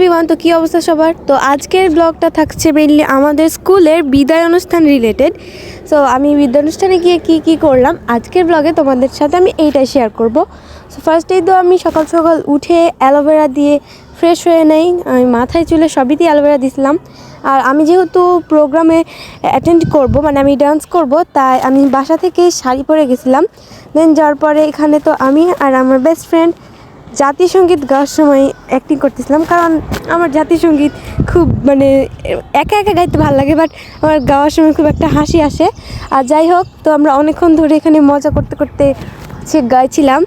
Everyone, তো কী অবস্থা সবার। তো আজকের ব্লগটা থাকছে মেইনলি আমাদের স্কুলের বিদায় অনুষ্ঠান রিলেটেড। সো আমি বিদায় অনুষ্ঠানে গিয়ে কী করলাম আজকের ব্লগে তোমাদের সাথে আমি এইটাই শেয়ার করব। সো ফার্স্টেই তো আমি সকাল সকাল উঠে অ্যালোভেরা দিয়ে ফ্রেশ হয়ে নেই। আমি মাথায় চুলে সবই দিয়ে অ্যালোভেরা দিয়েছিলাম। আর আমি যেহেতু প্রোগ্রামে অ্যাটেন্ড করব, মানে আমি ডান্স করব, তাই আমি বাসা থেকে শাড়ি পরে গেছিলাম। দেন যাওয়ার পরে এখানে তো আমি আর আমার বেস্ট ফ্রেন্ড জাতীয় সঙ্গীত গাওয়ার সময় অ্যাক্টিং করতেছিলাম, কারণ আমার জাতীয় সঙ্গীত খুব মানে একা একা গাইতে ভালো লাগে, বাট আমার গাওয়ার সময় খুব একটা হাসি আসে। আর যাই হোক, তো আমরা অনেকক্ষণ ধরে এখানে মজা করতে করতে গাইছিলাম।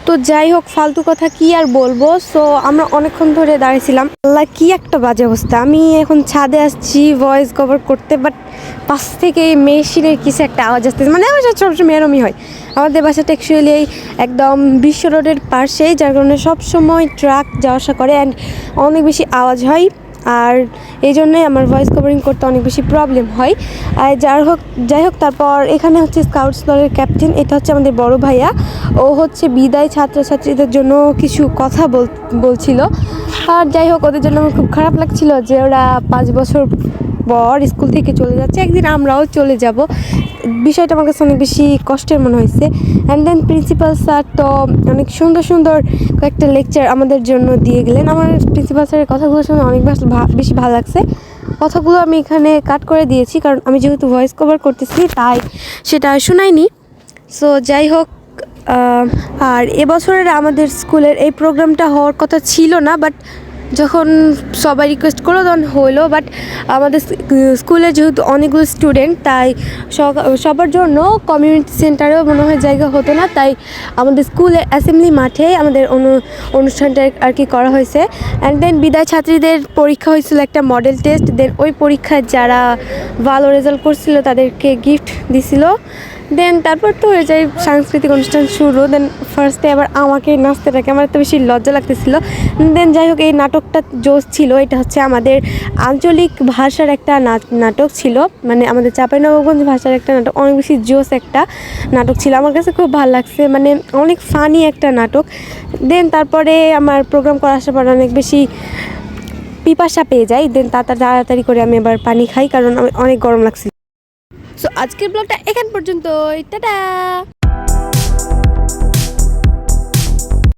তো যাই হোক, ফালতু কথা কি আর বলবো। সো আমরা অনেকক্ষণ ধরে দাঁড়িয়েছিলাম। আল্লাহ, কি একটা বাজে অবস্থা। আমি এখন ছাদে আসছি ভয়েস কভার করতে, বাট পাশ থেকে মেশিনের কিছু একটা আওয়াজ আসতেছে। মানে আমার সবসময় এরমই হয়। আমাদের বাসাটা অ্যাকচুয়ালি একদম বিশ্ব রোডের পাশেই, যার কারণে সবসময় ট্রাক যাওয়া আসা করে অ্যান্ড অনেক বেশি আওয়াজ হয়। আর এই জন্যই আমার ভয়েস কভারিং করতে অনেক বেশি প্রবলেম হয়। আর যাই হোক, তারপর এখানে হচ্ছে স্কাউটস দলের ক্যাপ্টেন, এটা হচ্ছে আমাদের বড় ভাইয়া। ও হচ্ছে বিদায় ছাত্রছাত্রীদের জন্য কিছু কথা বলছিল। আর যাই হোক, ওদের জন্য আমার খুব খারাপ লাগছিল যে ওরা 5 বছর পর স্কুল থেকে চলে যাচ্ছে, একদিন আমরাও চলে যাব। বিষয়টা আমার কাছে অনেক বেশি কষ্টের মনে হয়েছে। অ্যান্ড দেন প্রিন্সিপাল স্যার তো অনেক সুন্দর সুন্দর কয়েকটা লেকচার আমাদের জন্য দিয়ে গেলেন। আমার প্রিন্সিপাল স্যারের কথাগুলো শুনে অনেক বেশি ভালো লাগছে। কথাগুলো আমি এখানে কাট করে দিয়েছি, কারণ আমি যেহেতু ভয়েস কভার করতেছি তাই সেটা শোনাইনি। সো যাই হোক, আর এবছরের আমাদের স্কুলের এই প্রোগ্রামটা হওয়ার কথা ছিল না, বাট যখন সবাই রিকোয়েস্ট করলো তখন হলো। বাট আমাদের স্কুলে যেহেতু অনেকগুলো স্টুডেন্ট, তাই সবার জন্য কমিউনিটি সেন্টারেও মনে হয় জায়গা হতো না, তাই আমাদের স্কুলের অ্যাসেম্বলি মাঠে আমাদের অনুষ্ঠানটা আর কি করা হয়েছে। অ্যান্ড দেন বিদায় ছাত্রীদের পরীক্ষা হয়েছিল একটা মডেল টেস্ট। দেন ওই পরীক্ষায় যারা ভালো রেজাল্ট করছিল তাদেরকে গিফট দিছিল। দেন তারপর তো হয়ে যায় সাংস্কৃতিক অনুষ্ঠান শুরু। দেন ফার্স্টে আবার আমাকে নাচতে থাকে, আমার এত বেশি লজ্জা লাগতেছিল। দেন যাই হোক, এই নাটকটা জোশ ছিল। এটা হচ্ছে আমাদের আঞ্চলিক ভাষার একটা নাটক ছিল, মানে আমাদের চাঁপাইনবাবগঞ্জ ভাষার একটা নাটক। অনেক বেশি জোশ একটা নাটক ছিল, আমার কাছে খুব ভালো লাগছে, মানে অনেক ফানি একটা নাটক। দেন তারপরে আমার প্রোগ্রাম করার আসার পর অনেক বেশি পিপাসা পেয়ে যাই। দেন তাড়াতাড়ি করে আমি এবার পানি খাই, কারণ অনেক গরম লাগছে। সো আজকের ব্লগটা এখান পর্যন্ত। টাটা।